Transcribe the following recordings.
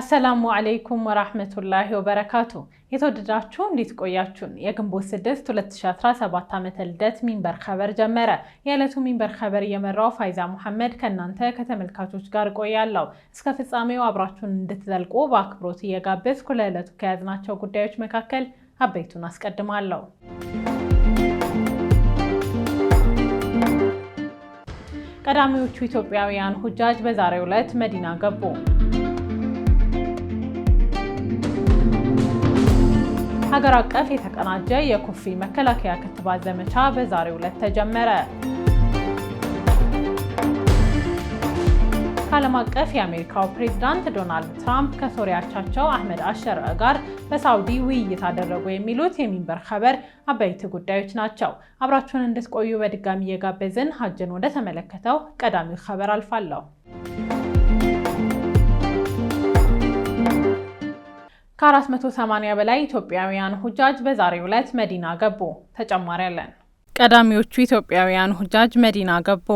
አሰላሙ አለይኩም ወራህመቱላሂ ወበረካቱ። የተወደዳችሁ እንዴት ቆያችሁን? የግንቦት 6 2017 ዓመተ ልደት ሚንበር ኸበር ጀመረ። የዕለቱ ሚንበር ኸበር እየመራው ፋይዛ መሐመድ ከእናንተ ከተመልካቾች ጋር ቆያለሁ። እስከ ፍጻሜው አብራችሁን እንድትዘልቁ በአክብሮት እየጋበዝኩ ለዕለቱ ከያዝናቸው ጉዳዮች መካከል አበይቱን አስቀድማለሁ። ቀዳሚዎቹ ኢትዮጵያውያን ሁጃጅ በዛሬው ዕለት መዲና ገቡ። ሀገር አቀፍ የተቀናጀ የኩፍሪ መከላከያ ክትባት ዘመቻ በዛሬው ዕለት ተጀመረ። ከዓለም አቀፍ የአሜሪካው ፕሬዝዳንት ዶናልድ ትራምፕ ከሶሪያ አቻቸው አህመድ አልሸርዕ ጋር በሳውዲ ውይይት አደረጉ። የሚሉት የሚንበር ኸበር አበይት ጉዳዮች ናቸው። አብራችሁን እንድትቆዩ በድጋሚ እየጋበዝን ሀጅን ወደ ተመለከተው ቀዳሚው ኸበር አልፋለሁ። ከ480 በላይ ኢትዮጵያውያን ሁጃጅ በዛሬው ዕለት መዲና ገቡ። ተጨማሪ አለን። ቀዳሚዎቹ ኢትዮጵያውያን ሁጃጅ መዲና ገቡ።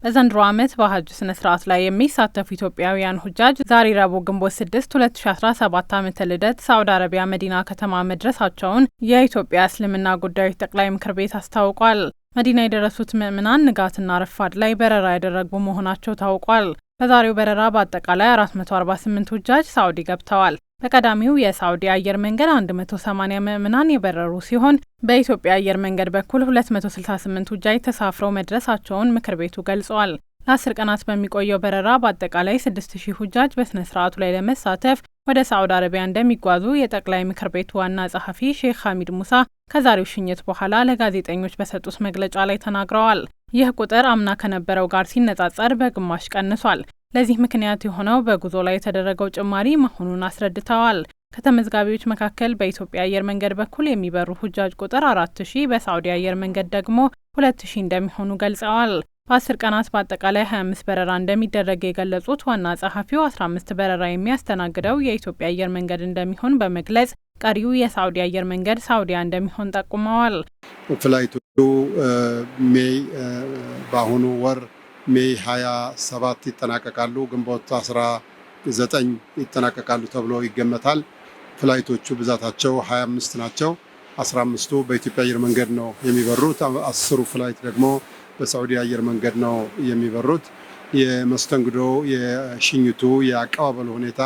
በዘንድሮ ዓመት በሐጅ ስነ ስርዓት ላይ የሚሳተፉ ኢትዮጵያውያን ሁጃጅ ዛሬ ረቡዕ ግንቦት 6 2017 ዓመተ ልደት ሳውዲ አረቢያ መዲና ከተማ መድረሳቸውን የኢትዮጵያ እስልምና ጉዳዮች ጠቅላይ ምክር ቤት አስታውቋል። መዲና የደረሱት ምዕመናን ንጋትና ረፋድ ላይ በረራ ያደረጉ መሆናቸው ታውቋል። በዛሬው በረራ በአጠቃላይ 448 ሁጃጅ ሳውዲ ገብተዋል። በቀዳሚው የሳውዲ አየር መንገድ 180 ምዕመናን የበረሩ ሲሆን በኢትዮጵያ አየር መንገድ በኩል 268 ሁጃጅ ተሳፍረው መድረሳቸውን ምክር ቤቱ ገልጿል። ለ10 ቀናት በሚቆየው በረራ በአጠቃላይ 6000 ሁጃጅ በስነ ስርዓቱ ላይ ለመሳተፍ ወደ ሳውዲ አረቢያ እንደሚጓዙ የጠቅላይ ምክር ቤቱ ዋና ጸሐፊ ሼክ ሐሚድ ሙሳ ከዛሬው ሽኝት በኋላ ለጋዜጠኞች በሰጡት መግለጫ ላይ ተናግረዋል። ይህ ቁጥር አምና ከነበረው ጋር ሲነጻጸር በግማሽ ቀንሷል። ለዚህ ምክንያት የሆነው በጉዞ ላይ የተደረገው ጭማሪ መሆኑን አስረድተዋል። ከተመዝጋቢዎች መካከል በኢትዮጵያ አየር መንገድ በኩል የሚበሩ ሁጃጅ ቁጥር 4000፣ በሳውዲ አየር መንገድ ደግሞ 2000 እንደሚሆኑ ገልጸዋል። በ10 ቀናት በአጠቃላይ 25 በረራ እንደሚደረግ የገለጹት ዋና ጸሐፊው 15 በረራ የሚያስተናግደው የኢትዮጵያ አየር መንገድ እንደሚሆን በመግለጽ ቀሪው የሳውዲ አየር መንገድ ሳውዲያ እንደሚሆን ጠቁመዋል። ፍላይቶቹ ሜይ በአሁኑ ወር ሜይ 27 ይጠናቀቃሉ፣ ግንቦት 19 ይጠናቀቃሉ ተብሎ ይገመታል። ፍላይቶቹ ብዛታቸው 25 ናቸው። 15ቱ በኢትዮጵያ አየር መንገድ ነው የሚበሩት። 10ሩ ፍላይት ደግሞ በሳዑዲ አየር መንገድ ነው የሚበሩት። የመስተንግዶ፣ የሽኝቱ፣ የአቀባበሉ ሁኔታ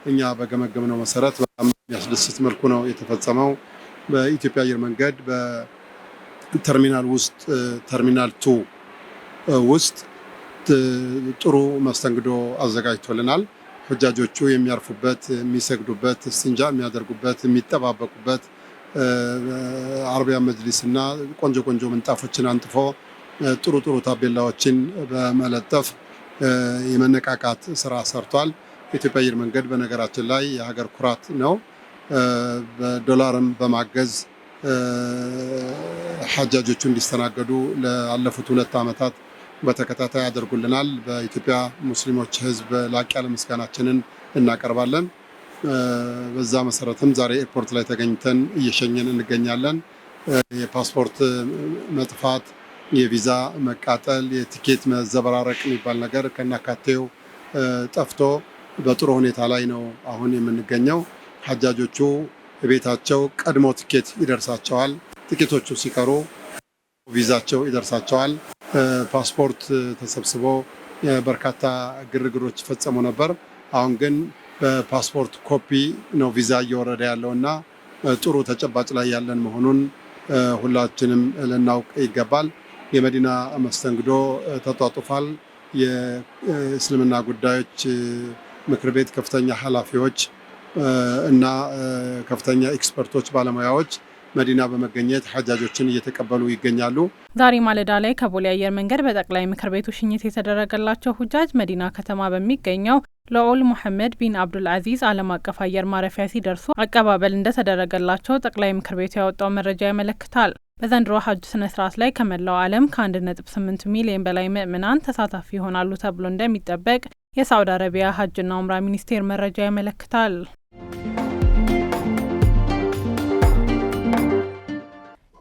እኛ በገመገምነው መሰረት በጣም የሚያስደስት መልኩ ነው የተፈጸመው። በኢትዮጵያ አየር መንገድ በተርሚናል ውስጥ ተርሚናል 2 ውስጥ ጥሩ መስተንግዶ አዘጋጅቶልናል። ሁጃጆቹ የሚያርፉበት፣ የሚሰግዱበት፣ እስቲንጃ የሚያደርጉበት፣ የሚጠባበቁበት አረቢያ መጅሊስ እና ቆንጆ ቆንጆ ምንጣፎችን አንጥፎ ጥሩ ጥሩ ታቤላዎችን በመለጠፍ የመነቃቃት ስራ ሰርቷል። የኢትዮጵያ አየር መንገድ በነገራችን ላይ የሀገር ኩራት ነው። በዶላርም በማገዝ ሐጃጆቹ እንዲስተናገዱ ላለፉት 2 ዓመታት በተከታታይ ያደርጉልናል። በኢትዮጵያ ሙስሊሞች ሕዝብ ላቅ ያለ ምስጋናችንን እናቀርባለን። በዛ መሰረትም ዛሬ ኤርፖርት ላይ ተገኝተን እየሸኘን እንገኛለን። የፓስፖርት መጥፋት፣ የቪዛ መቃጠል፣ የቲኬት መዘበራረቅ የሚባል ነገር ከናካቴው ጠፍቶ በጥሩ ሁኔታ ላይ ነው አሁን የምንገኘው። ሐጃጆቹ ቤታቸው ቀድሞ ቲኬት ይደርሳቸዋል። ጥቂቶቹ ሲቀሩ ቪዛቸው ይደርሳቸዋል። ፓስፖርት ተሰብስቦ በርካታ ግርግሮች ይፈጸሙ ነበር። አሁን ግን በፓስፖርት ኮፒ ነው ቪዛ እየወረደ ያለውና ጥሩ ተጨባጭ ላይ ያለን መሆኑን ሁላችንም ልናውቅ ይገባል። የመዲና መስተንግዶ ተጧጡፋል። የእስልምና ጉዳዮች ምክር ቤት ከፍተኛ ኃላፊዎች እና ከፍተኛ ኤክስፐርቶች፣ ባለሙያዎች መዲና በመገኘት ሐጃጆችን እየተቀበሉ ይገኛሉ። ዛሬ ማለዳ ላይ ከቦሌ አየር መንገድ በጠቅላይ ምክር ቤቱ ሽኝት የተደረገላቸው ሁጃጅ መዲና ከተማ በሚገኘው ልዑል ሙሐመድ ቢን አብዱል አዚዝ ዓለም አቀፍ አየር ማረፊያ ሲደርሱ አቀባበል እንደተደረገላቸው ጠቅላይ ምክር ቤቱ ያወጣው መረጃ ያመለክታል። በዘንድሮ ሐጅ ስነ ስርዓት ላይ ከመላው ዓለም ከ1.8 ሚሊዮን በላይ ምዕመናን ተሳታፊ ይሆናሉ ተብሎ እንደሚጠበቅ የሳውዲ አረቢያ ሐጅና ኡምራ ሚኒስቴር መረጃ ያመለክታል።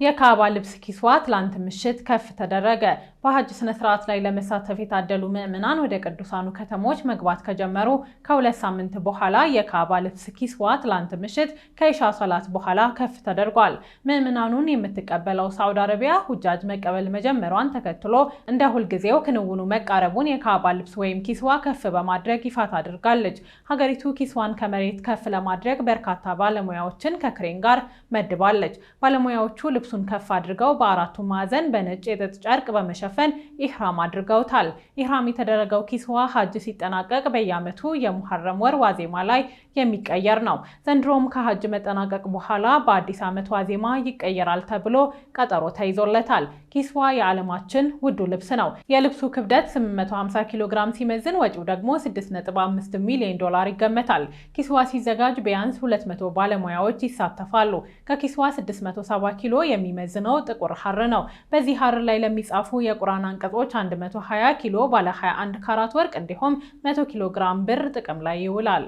የካባ ልብስ ኪስዋ ትላንት ምሽት ከፍ ተደረገ። በሐጅ ስነ ስርዓት ላይ ለመሳተፍ የታደሉ ምዕመናን ወደ ቅዱሳኑ ከተሞች መግባት ከጀመሩ ከ2 ሳምንት በኋላ የካባ ልብስ ኪስዋ ትላንት ምሽት ከኢሻ ሶላት በኋላ ከፍ ተደርጓል። ምዕመናኑን የምትቀበለው ሳውዲ አረቢያ ሁጃጅ መቀበል መጀመሯን ተከትሎ እንደ ሁልጊዜው ክንውኑ መቃረቡን የካባ ልብስ ወይም ኪስዋ ከፍ በማድረግ ይፋ አድርጋለች። ሀገሪቱ ኪስዋን ከመሬት ከፍ ለማድረግ በርካታ ባለሙያዎችን ከክሬን ጋር መድባለች። ባለሙያዎቹ ልብሱን ከፍ አድርገው በአራቱ ማዕዘን በነጭ የጥጥ ጨርቅ በመሸፈን ኢህራም አድርገውታል። ኢህራም የተደረገው ኪስዋ ሐጅ ሲጠናቀቅ በየዓመቱ የሙሐረም ወር ዋዜማ ላይ የሚቀየር ነው። ዘንድሮም ከሐጅ መጠናቀቅ በኋላ በአዲስ ዓመት ዋዜማ ይቀየራል ተብሎ ቀጠሮ ተይዞለታል። ኪስዋ የዓለማችን ውዱ ልብስ ነው። የልብሱ ክብደት 850 ኪሎ ግራም ሲመዝን ወጪው ደግሞ $6.5 ሚሊዮን ይገመታል። ኪስዋ ሲዘጋጅ ቢያንስ 200 ባለሙያዎች ይሳተፋሉ። ከኪስዋ 670 ኪሎ የሚመዝነው ጥቁር ሐር ነው። በዚህ ሐር ላይ ለሚጻፉ የቁርአን አንቀጾች 120 ኪሎ ባለ 21 ካራት ወርቅ እንዲሁም 100 ኪሎ ግራም ብር ጥቅም ላይ ይውላል።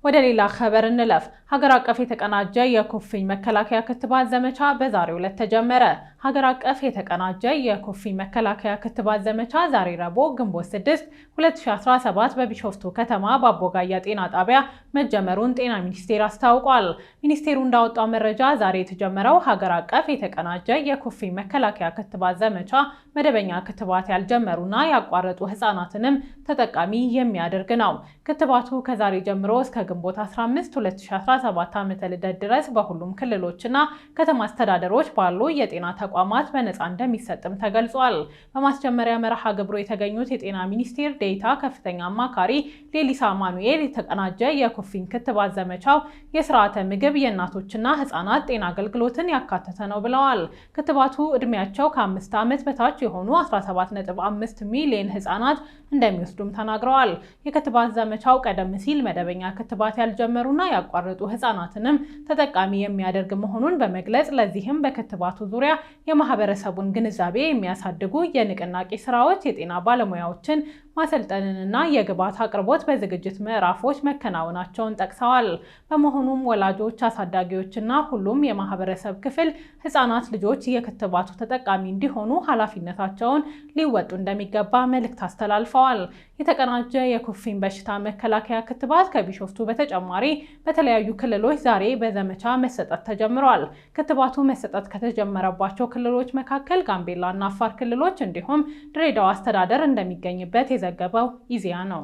ወደ ሌላ ኸበር እንለፍ። ሀገር አቀፍ የተቀናጀ የኩፍኝ መከላከያ ክትባት ዘመቻ በዛሬው ዕለት ተጀመረ። ሀገር አቀፍ የተቀናጀ የኩፍኝ መከላከያ ክትባት ዘመቻ ዛሬ ረቡዕ ግንቦት 6 2017 በቢሾፍቱ ከተማ በአቦጋያ ጤና ጣቢያ መጀመሩን ጤና ሚኒስቴር አስታውቋል። ሚኒስቴሩ እንዳወጣው መረጃ ዛሬ የተጀመረው ሀገር አቀፍ የተቀናጀ የኩፍኝ መከላከያ ክትባት ዘመቻ መደበኛ ክትባት ያልጀመሩና ያቋረጡ ህጻናትንም ተጠቃሚ የሚያደርግ ነው። ክትባቱ ከዛሬ ጀምሮ እስከ ግንቦት 15 2017 ዓ.ም ልደት ድረስ በሁሉም ክልሎችና ከተማ አስተዳደሮች ባሉ የጤና ተቋማት በነፃ እንደሚሰጥም ተገልጿል። በማስጀመሪያ መርሃ ግብሩ የተገኙት የጤና ሚኒስቴር ዴኤታ ከፍተኛ አማካሪ ሌሊሳ ማኑኤል የተቀናጀ የኩፍኝ ክትባት ዘመቻው የስርዓተ ምግብ የእናቶችና ህጻናት ጤና አገልግሎትን ያካተተ ነው ብለዋል። ክትባቱ እድሜያቸው ከ5 ዓመት በታች የሆኑ 17.5 ሚሊዮን ህጻናት እንደሚወስዱም ተናግረዋል። የክትባት ዘመቻው ቀደም ሲል መደበኛ ክትባት ያልጀመሩና ያቋረጡ ህጻናትንም ተጠቃሚ የሚያደርግ መሆኑን በመግለጽ ለዚህም በክትባቱ ዙሪያ የማህበረሰቡን ግንዛቤ የሚያሳድጉ የንቅናቄ ስራዎች፣ የጤና ባለሙያዎችን ማሰልጠንንና የግብዓት አቅርቦት በዝግጅት ምዕራፎች መከናወናቸውን ጠቅሰዋል። በመሆኑም ወላጆች፣ አሳዳጊዎችና ሁሉም የማህበረሰብ ክፍል ህጻናት ልጆች የክትባቱ ተጠቃሚ እንዲሆኑ ኃላፊነታቸውን ሊወጡ እንደሚገባ መልእክት አስተላልፈዋል። የተቀናጀ የኩፍኝ በሽታ መከላከያ ክትባት ከቢሾፍቱ በተጨማሪ በተለያዩ ክልሎች ዛሬ በዘመቻ መሰጠት ተጀምሯል። ክትባቱ መሰጠት ከተጀመረባቸው ክልሎች መካከል ጋምቤላና አፋር ክልሎች እንዲሁም ድሬዳዋ አስተዳደር እንደሚገኝበት የዘገበው ኢዜአ ነው።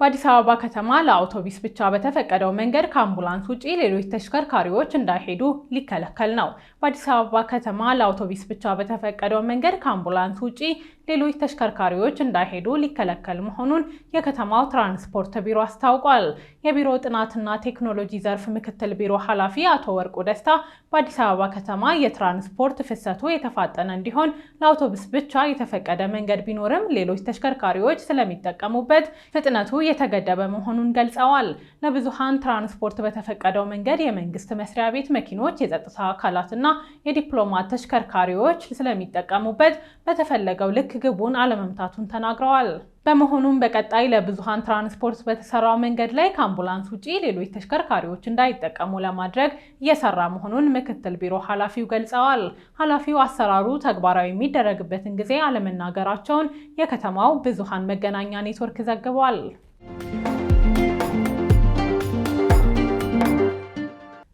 በአዲስ አበባ ከተማ ለአውቶቡስ ብቻ በተፈቀደው መንገድ ከአምቡላንስ ውጪ ሌሎች ተሽከርካሪዎች እንዳይሄዱ ሊከለከል ነው። በአዲስ አበባ ከተማ ለአውቶቡስ ብቻ በተፈቀደው መንገድ ከአምቡላንስ ውጪ ሌሎች ተሽከርካሪዎች እንዳይሄዱ ሊከለከል መሆኑን የከተማው ትራንስፖርት ቢሮ አስታውቋል። የቢሮ ጥናትና ቴክኖሎጂ ዘርፍ ምክትል ቢሮ ኃላፊ አቶ ወርቁ ደስታ በአዲስ አበባ ከተማ የትራንስፖርት ፍሰቱ የተፋጠነ እንዲሆን ለአውቶቡስ ብቻ የተፈቀደ መንገድ ቢኖርም ሌሎች ተሽከርካሪዎች ስለሚጠቀሙበት ፍጥነቱ የተገደበ መሆኑን ገልጸዋል። ለብዙሃን ትራንስፖርት በተፈቀደው መንገድ የመንግስት መስሪያ ቤት መኪኖች፣ የጸጥታ አካላትና የዲፕሎማት ተሽከርካሪዎች ስለሚጠቀሙበት በተፈለገው ልክ ግቡን አለመምታቱን ተናግረዋል። በመሆኑም በቀጣይ ለብዙሃን ትራንስፖርት በተሰራው መንገድ ላይ ከአምቡላንስ ውጪ ሌሎች ተሽከርካሪዎች እንዳይጠቀሙ ለማድረግ እየሰራ መሆኑን ምክትል ቢሮ ኃላፊው ገልጸዋል። ኃላፊው አሰራሩ ተግባራዊ የሚደረግበትን ጊዜ አለመናገራቸውን የከተማው ብዙሃን መገናኛ ኔትወርክ ዘግቧል።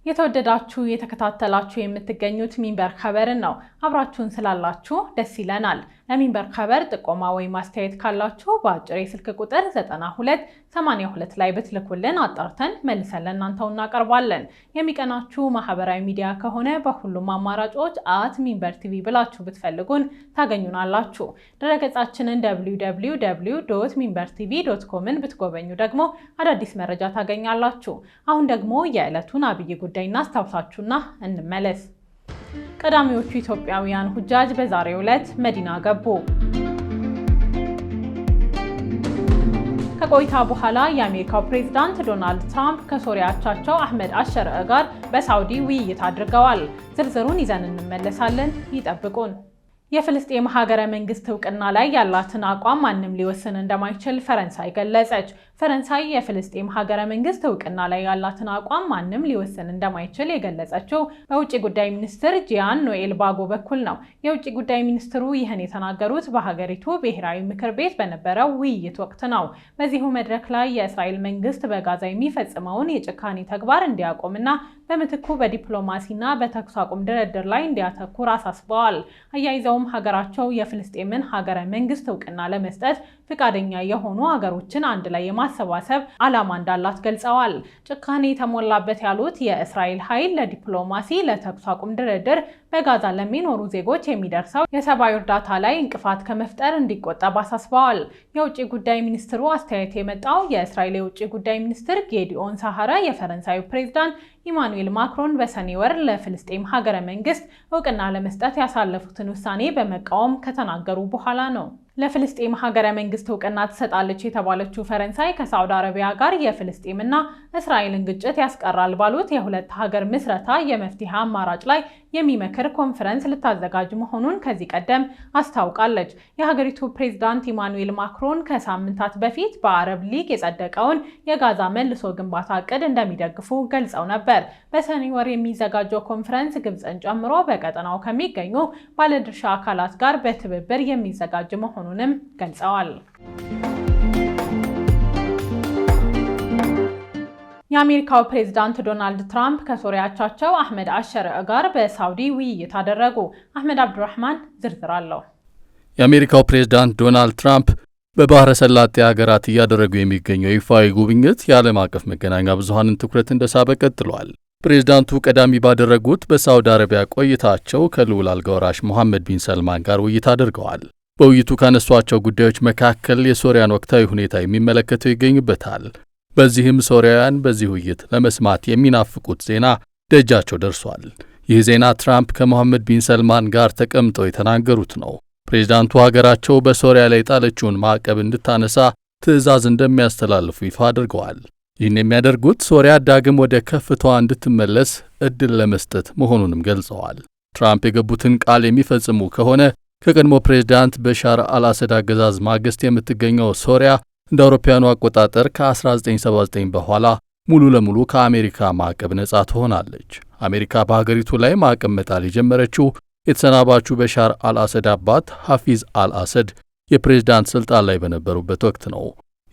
የተወደዳችሁ የተከታተላችሁ የምትገኙት ሚንበር ኸበርን ነው። አብራችሁን ስላላችሁ ደስ ይለናል። ለሚንበር ኸበር ጥቆማ ወይም አስተያየት ካላችሁ በአጭር የስልክ ቁጥር 9282 ላይ ብትልኩልን አጣርተን መልሰን ለእናንተው እናቀርባለን። የሚቀናችሁ ማህበራዊ ሚዲያ ከሆነ በሁሉም አማራጮች @ሚንበር ቲቪ ብላችሁ ብትፈልጉን ታገኙናላችሁ። ድረገጻችንን www.minbertv.comን ብትጎበኙ ደግሞ አዳዲስ መረጃ ታገኛላችሁ። አሁን ደግሞ የዕለቱን አብይ ጉዳይ እናስታውሳችሁና እንመለስ። ቀዳሚዎቹ ኢትዮጵያውያን ሁጃጅ በዛሬው ዕለት መዲና ገቡ። ከቆይታ በኋላ የአሜሪካው ፕሬዝዳንት ዶናልድ ትራምፕ ከሶሪያ አቻቸው አህመድ አልሸርዕ ጋር በሳውዲ ውይይት አድርገዋል። ዝርዝሩን ይዘን እንመለሳለን። ይጠብቁን። የፍልስጤም ሀገረ መንግስት እውቅና ላይ ያላትን አቋም ማንም ሊወስን እንደማይችል ፈረንሳይ ገለጸች። ፈረንሳይ የፍልስጤም ሀገረ መንግስት እውቅና ላይ ያላትን አቋም ማንም ሊወስን እንደማይችል የገለጸችው በውጭ ጉዳይ ሚኒስትር ጂያን ኖኤል ባጎ በኩል ነው። የውጭ ጉዳይ ሚኒስትሩ ይህን የተናገሩት በሀገሪቱ ብሔራዊ ምክር ቤት በነበረው ውይይት ወቅት ነው። በዚሁ መድረክ ላይ የእስራኤል መንግስት በጋዛ የሚፈጽመውን የጭካኔ ተግባር እንዲያቆምና በምትኩ በዲፕሎማሲና በተኩስ አቁም ድርድር ላይ እንዲያተኩር አሳስበዋል። አያይዘውም ሀገራቸው የፍልስጤምን ሀገረ መንግስት እውቅና ለመስጠት ፍቃደኛ የሆኑ ሀገሮችን አንድ ላይ የማሰባሰብ ዓላማ እንዳላት ገልጸዋል። ጭካኔ የተሞላበት ያሉት የእስራኤል ኃይል ለዲፕሎማሲ፣ ለተኩስ አቁም ድርድር በጋዛ ለሚኖሩ ዜጎች የሚደርሰው የሰብአዊ እርዳታ ላይ እንቅፋት ከመፍጠር እንዲቆጠብ አሳስበዋል። የውጭ ጉዳይ ሚኒስትሩ አስተያየት የመጣው የእስራኤል የውጭ ጉዳይ ሚኒስትር ጌዲኦን ሳሃረ የፈረንሳዩ ፕሬዝዳንት ኢማኑኤል ማክሮን በሰኔ ወር ለፍልስጤም ሀገረ መንግስት እውቅና ለመስጠት ያሳለፉትን ውሳኔ በመቃወም ከተናገሩ በኋላ ነው። ለፍልስጤም ሀገረ መንግስት እውቅና ትሰጣለች የተባለችው ፈረንሳይ ከሳዑዲ አረቢያ ጋር የፍልስጤምና እስራኤልን ግጭት ያስቀራል ባሉት የሁለት ሀገር ምስረታ የመፍትሄ አማራጭ ላይ የሚመክር ኮንፈረንስ ልታዘጋጅ መሆኑን ከዚህ ቀደም አስታውቃለች። የሀገሪቱ ፕሬዝዳንት ኢማኑኤል ማክሮን ከሳምንታት በፊት በአረብ ሊግ የጸደቀውን የጋዛ መልሶ ግንባታ እቅድ እንደሚደግፉ ገልጸው ነበር። በሰኔ ወር የሚዘጋጀው ኮንፈረንስ ግብፅን ጨምሮ በቀጠናው ከሚገኙ ባለድርሻ አካላት ጋር በትብብር የሚዘጋጅ መሆኑንም ገልጸዋል። የአሜሪካው ፕሬዝዳንት ዶናልድ ትራምፕ ከሶሪያ አቻቸው አህመድ አልሸሪዕ ጋር በሳውዲ ውይይት አደረጉ። አህመድ አብዱራህማን ዝርዝር አለው። የአሜሪካው ፕሬዝዳንት ዶናልድ ትራምፕ በባህረ ሰላጤ ሀገራት እያደረጉ የሚገኘው ይፋዊ ጉብኝት የዓለም አቀፍ መገናኛ ብዙሃንን ትኩረት እንደሳበ ቀጥሏል። ፕሬዝዳንቱ ቀዳሚ ባደረጉት በሳውዲ አረቢያ ቆይታቸው ከልዑል አልጋ ወራሽ መሐመድ ቢን ሰልማን ጋር ውይይት አድርገዋል። በውይይቱ ካነሷቸው ጉዳዮች መካከል የሶሪያን ወቅታዊ ሁኔታ የሚመለከተው ይገኝበታል። በዚህም ሶሪያውያን በዚህ ውይይት ለመስማት የሚናፍቁት ዜና ደጃቸው ደርሷል። ይህ ዜና ትራምፕ ከመሐመድ ቢን ሰልማን ጋር ተቀምጠው የተናገሩት ነው። ፕሬዝዳንቱ ሀገራቸው በሶሪያ ላይ ጣለችውን ማዕቀብ እንድታነሳ ትዕዛዝ እንደሚያስተላልፉ ይፋ አድርገዋል። ይህን የሚያደርጉት ሶሪያ ዳግም ወደ ከፍታዋ እንድትመለስ ዕድል ለመስጠት መሆኑንም ገልጸዋል። ትራምፕ የገቡትን ቃል የሚፈጽሙ ከሆነ ከቀድሞ ፕሬዝዳንት በሻር አልአሰድ አገዛዝ ማግስት የምትገኘው ሶሪያ እንደ አውሮፓውያኑ አቆጣጠር ከ1979 በኋላ ሙሉ ለሙሉ ከአሜሪካ ማዕቀብ ነጻ ትሆናለች። አሜሪካ በሀገሪቱ ላይ ማዕቀብ መጣል የጀመረችው የተሰናባቹ በሻር አልአሰድ አባት ሐፊዝ አልአሰድ የፕሬዝዳንት ስልጣን ላይ በነበሩበት ወቅት ነው።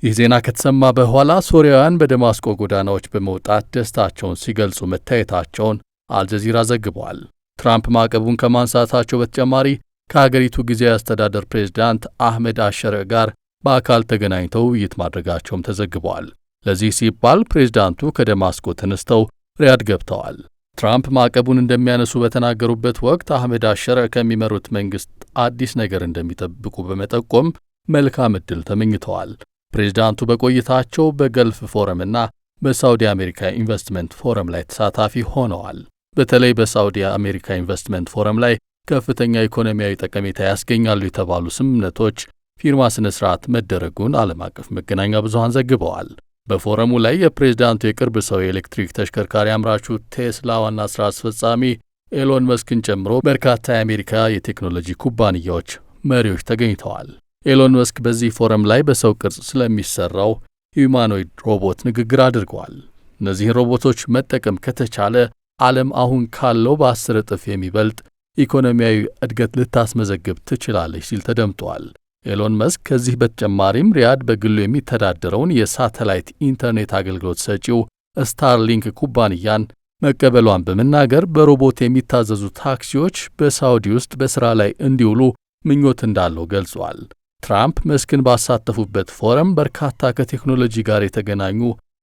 ይህ ዜና ከተሰማ በኋላ ሶሪያውያን በደማስቆ ጎዳናዎች በመውጣት ደስታቸውን ሲገልጹ መታየታቸውን አልጀዚራ ዘግቧል። ትራምፕ ማዕቀቡን ከማንሳታቸው በተጨማሪ ከሀገሪቱ ጊዜያዊ አስተዳደር ፕሬዝዳንት አህመድ አልሸሪዕ ጋር በአካል ተገናኝተው ውይይት ማድረጋቸውም ተዘግቧል። ለዚህ ሲባል ፕሬዝዳንቱ ከደማስቆ ተነስተው ሪያድ ገብተዋል። ትራምፕ ማዕቀቡን እንደሚያነሱ በተናገሩበት ወቅት አህመድ አልሸሪዕ ከሚመሩት መንግስት አዲስ ነገር እንደሚጠብቁ በመጠቆም መልካም ዕድል ተመኝተዋል። ፕሬዝዳንቱ በቆይታቸው በገልፍ ፎረምና በሳውዲ አሜሪካ ኢንቨስትመንት ፎረም ላይ ተሳታፊ ሆነዋል። በተለይ በሳውዲ አሜሪካ ኢንቨስትመንት ፎረም ላይ ከፍተኛ ኢኮኖሚያዊ ጠቀሜታ ያስገኛሉ የተባሉ ስምምነቶች ፊርማ ስነ ስርዓት መደረጉን ዓለም አቀፍ መገናኛ ብዙሃን ዘግበዋል። በፎረሙ ላይ የፕሬዝዳንቱ የቅርብ ሰው የኤሌክትሪክ ተሽከርካሪ አምራቹ ቴስላ ዋና ሥራ አስፈጻሚ ኤሎን መስክን ጨምሮ በርካታ የአሜሪካ የቴክኖሎጂ ኩባንያዎች መሪዎች ተገኝተዋል። ኤሎን መስክ በዚህ ፎረም ላይ በሰው ቅርጽ ስለሚሰራው ሂዩማኖይድ ሮቦት ንግግር አድርገዋል። እነዚህን ሮቦቶች መጠቀም ከተቻለ ዓለም አሁን ካለው በ10 እጥፍ የሚበልጥ ኢኮኖሚያዊ እድገት ልታስመዘግብ ትችላለች ሲል ተደምጧል። ኤሎን መስክ ከዚህ በተጨማሪም ሪያድ በግሉ የሚተዳደረውን የሳተላይት ኢንተርኔት አገልግሎት ሰጪው ስታርሊንክ ኩባንያን መቀበሏን በመናገር በሮቦት የሚታዘዙ ታክሲዎች በሳውዲ ውስጥ በሥራ ላይ እንዲውሉ ምኞት እንዳለው ገልጿል። ትራምፕ መስክን ባሳተፉበት ፎረም በርካታ ከቴክኖሎጂ ጋር የተገናኙ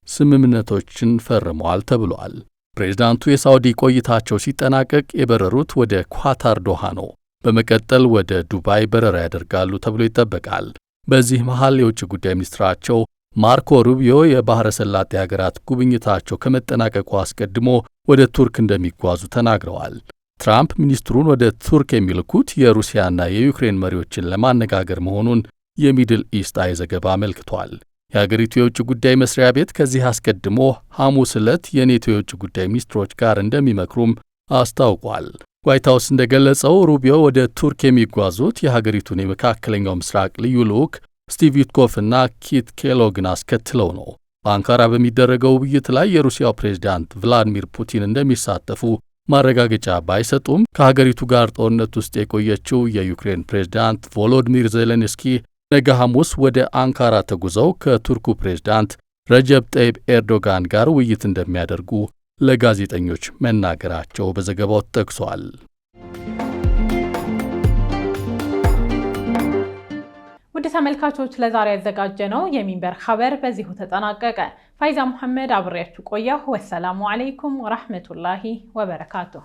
ስምምነቶችን ፈርመዋል ተብሏል። ፕሬዝዳንቱ የሳውዲ ቆይታቸው ሲጠናቀቅ የበረሩት ወደ ኳታር ዶሃ ነው። በመቀጠል ወደ ዱባይ በረራ ያደርጋሉ ተብሎ ይጠበቃል። በዚህ መሃል የውጭ ጉዳይ ሚኒስትራቸው ማርኮ ሩቢዮ የባህረ ሰላጤ ሀገራት ጉብኝታቸው ከመጠናቀቁ አስቀድሞ ወደ ቱርክ እንደሚጓዙ ተናግረዋል። ትራምፕ ሚኒስትሩን ወደ ቱርክ የሚልኩት የሩሲያና የዩክሬን መሪዎችን ለማነጋገር መሆኑን የሚድል ኢስት አይ ዘገባ አመልክቷል። የሀገሪቱ የውጭ ጉዳይ መስሪያ ቤት ከዚህ አስቀድሞ ሐሙስ ዕለት የኔቶ የውጭ ጉዳይ ሚኒስትሮች ጋር እንደሚመክሩም አስታውቋል። ዋይት ሃውስ እንደገለጸው ሩቢዮ ወደ ቱርክ የሚጓዙት የሀገሪቱን የመካከለኛው ምስራቅ ልዩ ልዑክ ስቲቭ ዊትኮፍና ኪት ኬሎግን አስከትለው ነው። በአንካራ በሚደረገው ውይይት ላይ የሩሲያው ፕሬዝዳንት ቭላዲሚር ፑቲን እንደሚሳተፉ ማረጋገጫ ባይሰጡም ከሀገሪቱ ጋር ጦርነት ውስጥ የቆየችው የዩክሬን ፕሬዝዳንት ቮሎዲሚር ዜሌንስኪ ነገ ሐሙስ ወደ አንካራ ተጉዘው ከቱርኩ ፕሬዝዳንት ረጀብ ጠይብ ኤርዶጋን ጋር ውይይት እንደሚያደርጉ ለጋዜጠኞች መናገራቸው በዘገባው ተጠቅሷል። ውድ ተመልካቾች ለዛሬ ያዘጋጀነው የሚንበር ኸበር በዚሁ ተጠናቀቀ። ፋይዛ መሐመድ አብሬያችሁ ቆየሁ። ወሰላሙ አለይኩም ወራህመቱላሂ ወበረካቱሁ።